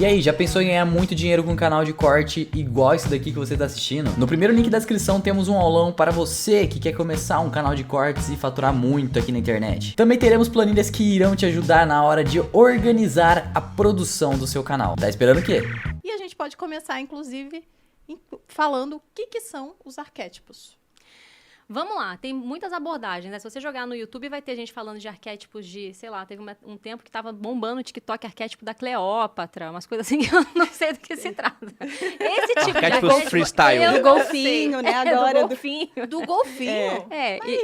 E aí, já pensou em ganhar muito dinheiro com um canal de corte igual esse daqui que você está assistindo? No primeiro link da descrição temos um aulão para você que quer começar um canal de cortes e faturar muito aqui na internet. Também teremos planilhas que irão te ajudar na hora de organizar a produção do seu canal. Tá esperando o quê? E a gente pode começar, inclusive, falando o que são os arquétipos. Vamos lá, tem muitas abordagens, né? Se você jogar no YouTube, vai ter gente falando de arquétipos de, sei lá, teve um tempo que tava bombando o TikTok arquétipo da Cleópatra, umas coisas assim que eu não sei do que se trata. Esse tipo de arquétipo... freestyle. Do golfinho, né? Agora do golfinho. Do golfinho?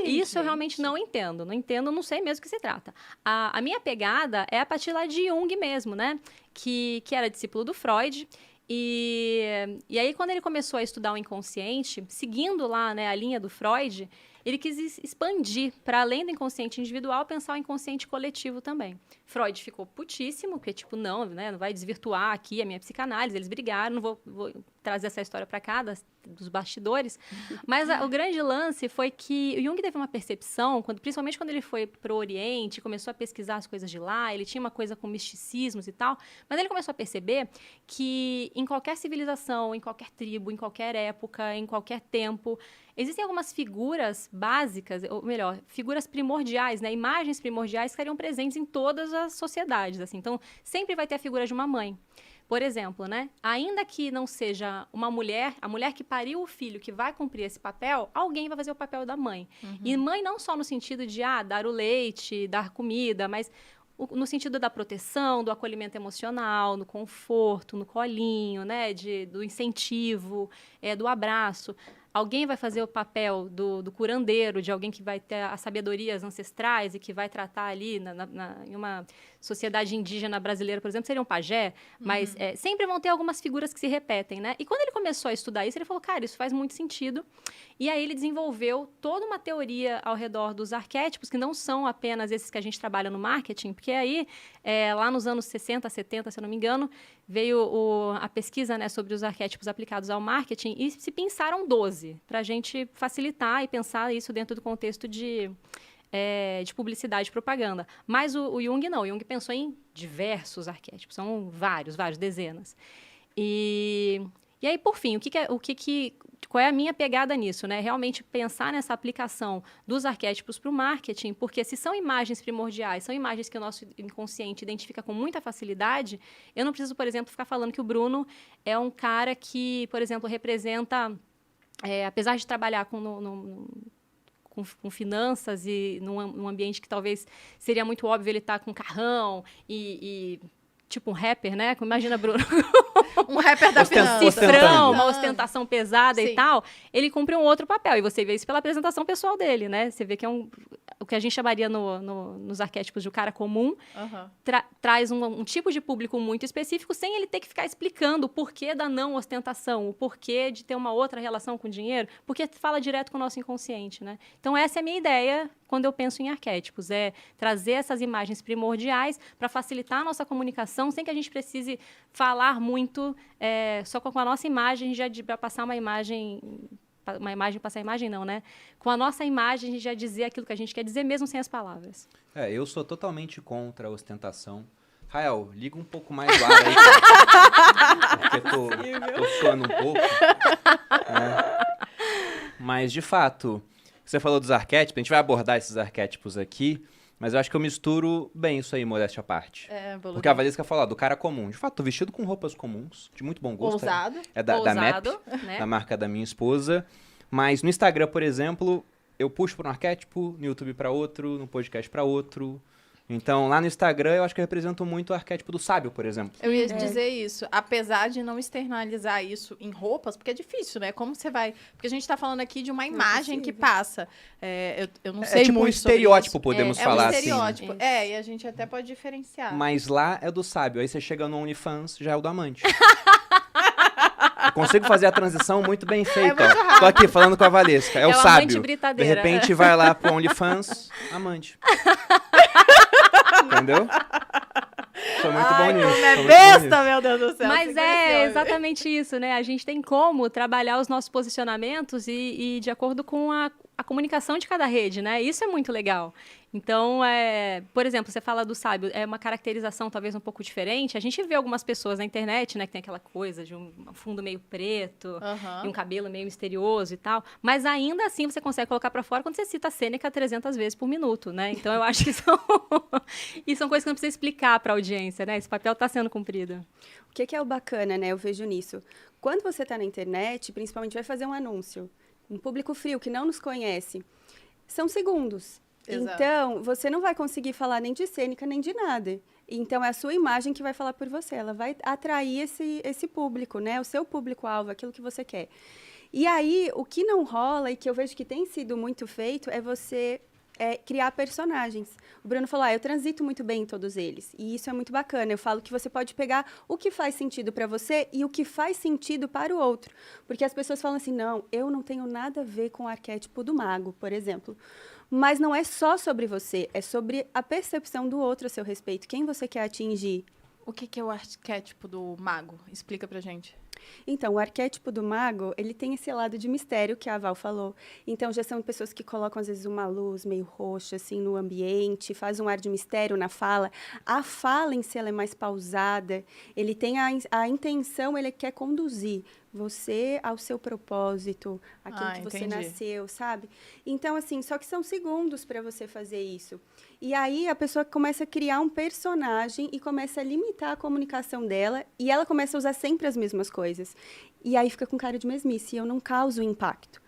Isso eu realmente não entendo. Não sei mesmo do que se trata. A minha pegada é a partir lá de Jung mesmo, né? Que era discípulo do Freud. E aí, quando ele começou a estudar o inconsciente, seguindo lá, né, a linha do Freud, ele quis expandir para além do inconsciente individual, pensar o inconsciente coletivo também. Freud ficou putíssimo, porque tipo, não vai desvirtuar aqui a minha psicanálise, eles brigaram, não vou trazer essa história para cá, dos bastidores, mas o grande lance foi que o Jung teve uma percepção, principalmente quando ele foi para o Oriente, começou a pesquisar as coisas de lá, ele tinha uma coisa com misticismos e tal, mas ele começou a perceber que em qualquer civilização, em qualquer tribo, em qualquer época, em qualquer tempo, existem algumas figuras básicas, ou melhor, figuras primordiais, né, imagens primordiais que estariam presentes em todas as sociedades, assim. Então, sempre vai ter a figura de uma mãe. Por exemplo, né, ainda que não seja uma mulher, a mulher que pariu o filho que vai cumprir esse papel, alguém vai fazer o papel da mãe. Uhum. E mãe não só no sentido de dar o leite, dar comida, mas no sentido da proteção, do acolhimento emocional, no conforto, no colinho, né, do incentivo, do abraço. Alguém vai fazer o papel do curandeiro, de alguém que vai ter as sabedorias ancestrais e que vai tratar ali em uma sociedade indígena brasileira, por exemplo, seria um pajé, mas sempre vão ter algumas figuras que se repetem, né? E quando ele começou a estudar isso, ele falou, cara, isso faz muito sentido. E aí ele desenvolveu toda uma teoria ao redor dos arquétipos, que não são apenas esses que a gente trabalha no marketing, porque aí, lá nos anos 60, 70, se eu não me engano, veio a pesquisa, né, sobre os arquétipos aplicados ao marketing e se pensaram 12, para a gente facilitar e pensar isso dentro do contexto de publicidade e propaganda. Mas o Jung não, o Jung pensou em diversos arquétipos, são vários, dezenas. E aí, por fim, qual é a minha pegada nisso, né? Realmente pensar nessa aplicação dos arquétipos para o marketing, porque se são imagens primordiais, são imagens que o nosso inconsciente identifica com muita facilidade, eu não preciso, por exemplo, ficar falando que o Bruno é um cara que, por exemplo, representa, apesar de trabalhar com finanças e num ambiente que talvez seria muito óbvio ele estar com carrão e tipo um rapper, né? Imagina, Bruno. Um rapper da finança. Cifrão, uma ostentação pesada. Sim. E tal. Ele cumpre um outro papel. E você vê isso pela apresentação pessoal dele, né? Você vê que é o que a gente chamaria nos arquétipos de um cara comum. Traz um tipo de público muito específico sem ele ter que ficar explicando o porquê da não ostentação, o porquê de ter uma outra relação com o dinheiro, porque fala direto com o nosso inconsciente, né? Então, essa é a minha ideia quando eu penso em arquétipos, é trazer essas imagens primordiais para facilitar a nossa comunicação sem que a gente precise falar muito só com a nossa imagem, já para passar uma imagem, passar a imagem não, né? Com a nossa imagem, a gente já dizer aquilo que a gente quer dizer, mesmo sem as palavras. Eu sou totalmente contra a ostentação. Rael, liga um pouco mais o ar aí, porque tô suando um pouco. Mas, de fato, você falou dos arquétipos, a gente vai abordar esses arquétipos aqui, mas eu acho que eu misturo bem isso aí, modéstia à parte. Porque a Valesca falou do cara comum. De fato, tô vestido com roupas comuns, de muito bom gosto. Ousado. É da MAP, né? Da marca da minha esposa. Mas no Instagram, por exemplo, eu puxo para um arquétipo, no YouTube para outro, no podcast para outro. Então, lá no Instagram, eu acho que eu represento muito o arquétipo do sábio, por exemplo. Eu ia dizer isso. Apesar de não externalizar isso em roupas, porque é difícil, né? Como você vai... Porque a gente tá falando aqui de uma imagem que passa. Eu não sei tipo muito um estereótipo, podemos falar assim. É um estereótipo. Assim. E a gente até pode diferenciar. Mas lá é do sábio. Aí você chega no OnlyFans, já é o do amante. Eu consigo fazer a transição muito bem feita. Ó. Tô aqui falando com a Valesca. É o sábio. De repente vai lá pro OnlyFans, amante. Entendeu? Sou muito bom nisso. Como é besta, meu Deus do céu. Mas exatamente isso, né? A gente tem como trabalhar os nossos posicionamentos e de acordo com a comunicação de cada rede, né? Isso é muito legal. Então, por exemplo, você fala do sábio, é uma caracterização talvez um pouco diferente. A gente vê algumas pessoas na internet, né, que tem aquela coisa de um fundo meio preto e um cabelo meio misterioso e tal, mas ainda assim você consegue colocar para fora quando você cita a Sêneca 300 vezes por minuto, né? Então, eu acho que e são coisas que não precisa explicar para a audiência, né? Esse papel está sendo cumprido. O que é o bacana, né? Eu vejo nisso. Quando você está na internet, principalmente vai fazer um anúncio, um público frio que não nos conhece, são segundos. Exato. Então, você não vai conseguir falar nem de Sêneca, nem de nada. Então, é a sua imagem que vai falar por você. Ela vai atrair esse público, né? O seu público-alvo, aquilo que você quer. E aí, o que não rola e que eu vejo que tem sido muito feito é você criar personagens. O Bruno falou, eu transito muito bem em todos eles. E isso é muito bacana. Eu falo que você pode pegar o que faz sentido para você e o que faz sentido para o outro. Porque as pessoas falam assim, não, eu não tenho nada a ver com o arquétipo do mago, por exemplo. Mas não é só sobre você, é sobre a percepção do outro a seu respeito. Quem você quer atingir? O que é o arquétipo do mago? Explica pra gente. Então, o arquétipo do mago, ele tem esse lado de mistério que a Val falou. Então, já são pessoas que colocam, às vezes, uma luz meio roxa, assim, no ambiente, faz um ar de mistério na fala. A fala em si, ela é mais pausada. Ele tem a intenção, ele quer conduzir você ao seu propósito, aquilo que você nasceu, sabe? Então, assim, só que são segundos para você fazer isso. E aí, a pessoa começa a criar um personagem e começa a limitar a comunicação dela e ela começa a usar sempre as mesmas coisas. E aí fica com cara de mesmice e eu não causo impacto.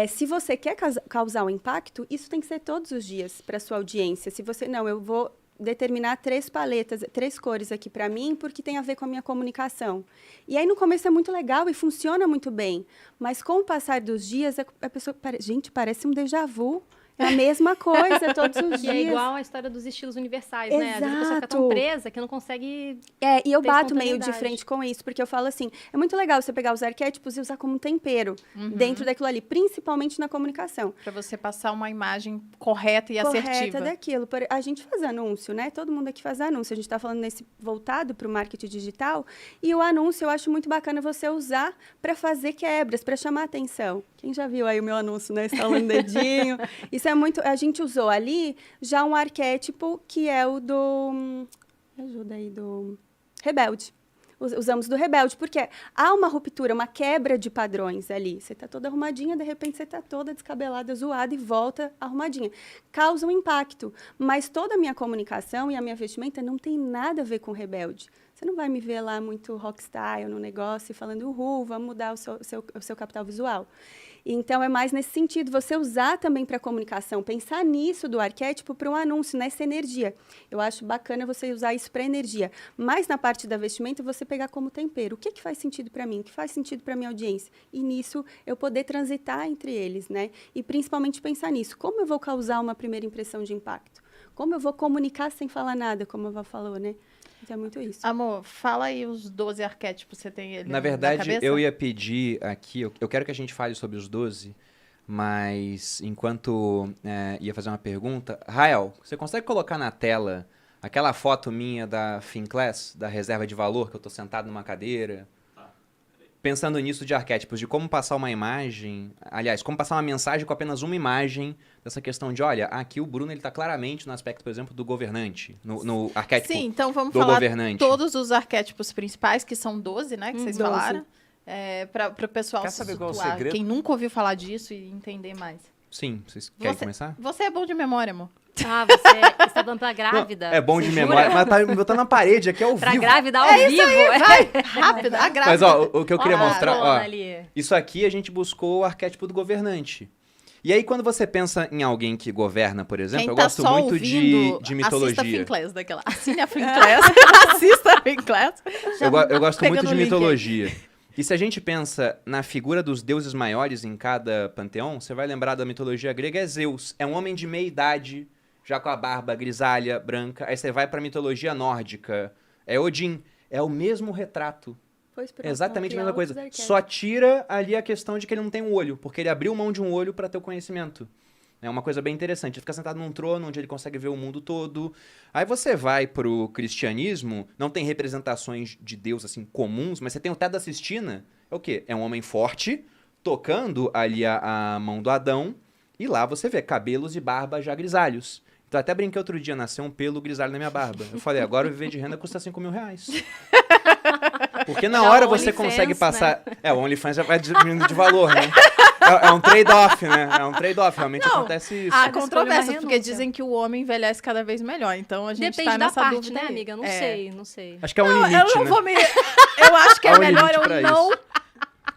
Se você quer causar um impacto, isso tem que ser todos os dias para sua audiência. Se você, não, eu vou determinar 3 paletas, 3 cores aqui para mim, porque tem a ver com a minha comunicação. E aí, no começo, é muito legal e funciona muito bem. Mas, com o passar dos dias, a pessoa... Gente, parece um déjà vu. É a mesma coisa todos os dias. E é igual a história dos estilos universais, né? Às vezes a pessoa fica tão presa que não consegue e eu bato meio de frente com isso, porque eu falo assim, é muito legal você pegar os arquétipos e usar como um tempero dentro daquilo ali, principalmente na comunicação. Para você passar uma imagem correta e assertiva. Correta daquilo. A gente faz anúncio, né? Todo mundo aqui faz anúncio. A gente está falando voltado para o marketing digital. E o anúncio eu acho muito bacana você usar para fazer quebras, para chamar atenção. Quem já viu aí o meu anúncio, né? Estalando dedinho. Isso é muito... A gente usou ali já um arquétipo que é o do... Me ajuda aí, do rebelde. Usamos do rebelde, porque há uma ruptura, uma quebra de padrões ali. Você está toda arrumadinha, de repente você está toda descabelada, zoada e volta arrumadinha. Causa um impacto, mas toda a minha comunicação e a minha vestimenta não tem nada a ver com rebelde. Você não vai me ver lá muito rockstyle no negócio, falando, uhul, vamos mudar o seu capital visual. Então, é mais nesse sentido, você usar também para a comunicação, pensar nisso do arquétipo para um anúncio, nessa energia. Eu acho bacana você usar isso para energia. Mas, na parte da vestimenta, você pegar como tempero. O que faz sentido para mim? O que faz sentido para a minha audiência? E nisso, eu poder transitar entre eles, né? E, principalmente, pensar nisso. Como eu vou causar uma primeira impressão de impacto? Como eu vou comunicar sem falar nada, como a Val falou, né? Então, é muito isso. Amor, fala aí os 12 arquétipos que você tem ele na verdade, eu ia pedir aqui, eu quero que a gente fale sobre os 12, mas enquanto ia fazer uma pergunta, Rael, você consegue colocar na tela aquela foto minha da Finclass, da reserva de valor, que eu tô sentado numa cadeira? Pensando nisso de arquétipos, de como passar uma imagem, aliás, como passar uma mensagem com apenas uma imagem, dessa questão de, olha, aqui o Bruno ele tá claramente no aspecto, por exemplo, do governante, no arquétipo do governante. Sim, então vamos falar todos os arquétipos principais, que são 12, né, que vocês 12. Falaram, para o pessoal se situar, quem nunca ouviu falar disso e entender mais. Sim, vocês querem começar? Você é bom de memória, amor. Ah, você está dando pra grávida. Não, é bom de memória, mas tá na parede aqui ao vivo. Pra grávida ao vivo. Aí, vai, rápido, a grávida. Mas, ó, o que eu queria mostrar, ó, ali. Isso aqui a gente buscou o arquétipo do governante. E aí, quando você pensa em alguém que governa, por exemplo, eu gosto muito de mitologia. Assista a Finclass daquela. Assine a Finclass. Assista a Finclass. Eu gosto muito de mitologia. E se a gente pensa na figura dos deuses maiores em cada panteão, você vai lembrar da mitologia grega, é Zeus. É um homem de meia idade, já com a barba grisalha, branca. Aí você vai pra mitologia nórdica, é Odin. É o mesmo retrato. Exatamente a mesma coisa. Só tira ali a questão de que ele não tem um olho, porque ele abriu mão de um olho para ter o conhecimento. É uma coisa bem interessante. Ele fica sentado num trono onde ele consegue ver o mundo todo. Aí você vai pro cristianismo, não tem representações de Deus assim comuns, mas você tem o Teto da Sistina. É o quê? É um homem forte, tocando ali a mão do Adão, E lá você vê cabelos e barba já grisalhos. Então até brinquei outro dia, nasceu um pelo grisalho na minha barba. Eu falei, agora o viver de renda custa 5 mil reais. Porque na hora você consegue passar... Né? O OnlyFans já vai diminuindo de valor, né? É um trade-off, né? É um trade-off, realmente acontece isso. Há controvérsias, porque dizem que o homem envelhece cada vez melhor. Então a gente Depende tá nessa da parte, dúvida né, aí. amiga? Não sei. Acho que é um limite, eu não né? vou me... Eu acho que é melhor eu não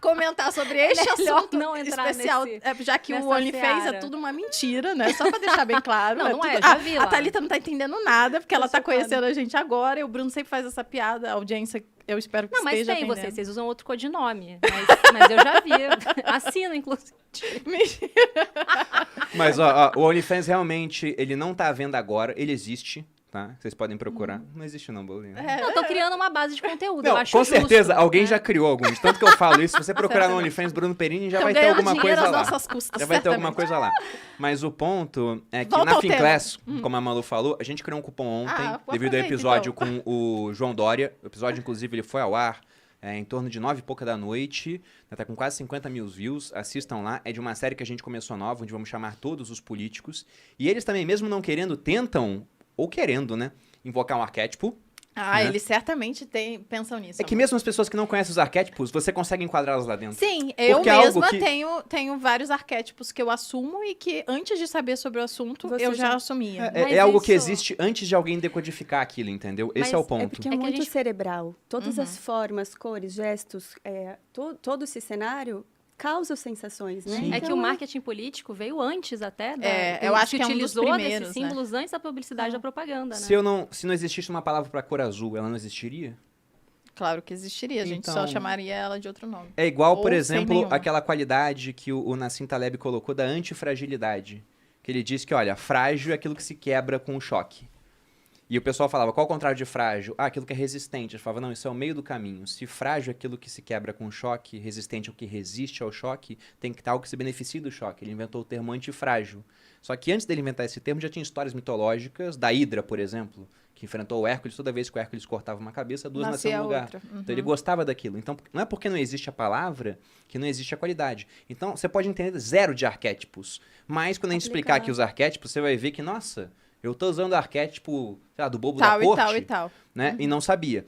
comentar sobre este assunto não entrar especial, já que o OnlyFans é tudo uma mentira, né? Só pra deixar bem claro. Não, não é, tudo... já vi lá. A Thalita não tá entendendo nada, porque ela tá conhecendo a gente agora, e o Bruno sempre faz essa piada, a audiência, eu espero que Não, mas esteja tem atendendo. vocês usam outro codinome, mas eu já vi, assino, inclusive. Mas, ó, o OnlyFans realmente, ele não tá à venda agora, ele existe, tá? Vocês podem procurar. Não existe não, Bolinha. Não, tô criando uma base de conteúdo, Não, eu acho com justo, certeza, alguém né? já criou algum. De tanto que eu falo isso, se você procurar no OnlyFans Bruno Perini, já Então, vai ter ganhando alguma dinheiro coisa às lá. nossas custas, Já vai ter alguma certamente. coisa lá. Mas o ponto é que Volta na ao tema. Finclass, como a Malu falou, a gente criou um cupom ontem, devido ao aproveita, episódio então. com o João Dória. O episódio, inclusive, ele foi ao ar em torno de 9 e pouca da noite. Tá com quase 50 mil views. Assistam lá. É de uma série que a gente começou nova, onde vamos chamar todos os políticos. E eles também, mesmo não querendo, tentam, ou querendo, né, invocar um arquétipo. Né? Eles certamente pensam nisso. É que mesmo as pessoas que não conhecem os arquétipos, você consegue enquadrá-los lá dentro. Sim, eu Porque é algo mesma que- tenho vários arquétipos que eu assumo e que antes de saber sobre o assunto, Você eu já já- assumia. Mas É algo que isso- existe antes de alguém decodificar aquilo, entendeu? Esse Mas é o é ponto. Porque é, que a muito gente- cerebral. Todas as formas, cores, gestos, todo esse cenário causa sensações, né? Sim. É Então, que o marketing político veio antes até. eu acho se que é um dos utilizou primeiros, desses símbolos antes da publicidade da propaganda, né? Se não existisse uma palavra pra cor azul, ela não existiria? Claro que existiria, a gente só Então- chamaria ela de outro nome. É igual, por Ou sem exemplo, nenhuma. aquela qualidade que o Nassim Taleb colocou da antifragilidade. Que ele diz que, olha, frágil é aquilo que se quebra com o choque. E o pessoal falava, qual é o contrário de frágil? Aquilo que é resistente. Eu falava, não, isso é o meio do caminho. Se frágil é aquilo que se quebra com o choque, resistente é o que resiste ao choque, tem que estar algo que se beneficie do choque. Ele inventou o termo antifrágil. Só que antes dele inventar esse termo, já tinha histórias mitológicas da Hidra, por exemplo, que enfrentou o Hércules. Toda vez que o Hércules cortava uma cabeça, duas Nascia nasciam no lugar. outra. Então ele gostava daquilo. Então não é porque não existe a palavra que não existe a qualidade. Então você pode entender zero de arquétipos. Mas quando a gente explicar aqui os arquétipos, você vai ver que, nossa, eu tô usando o arquétipo, sei lá, do bobo Tal da e corte, tal e tal. né? E não sabia.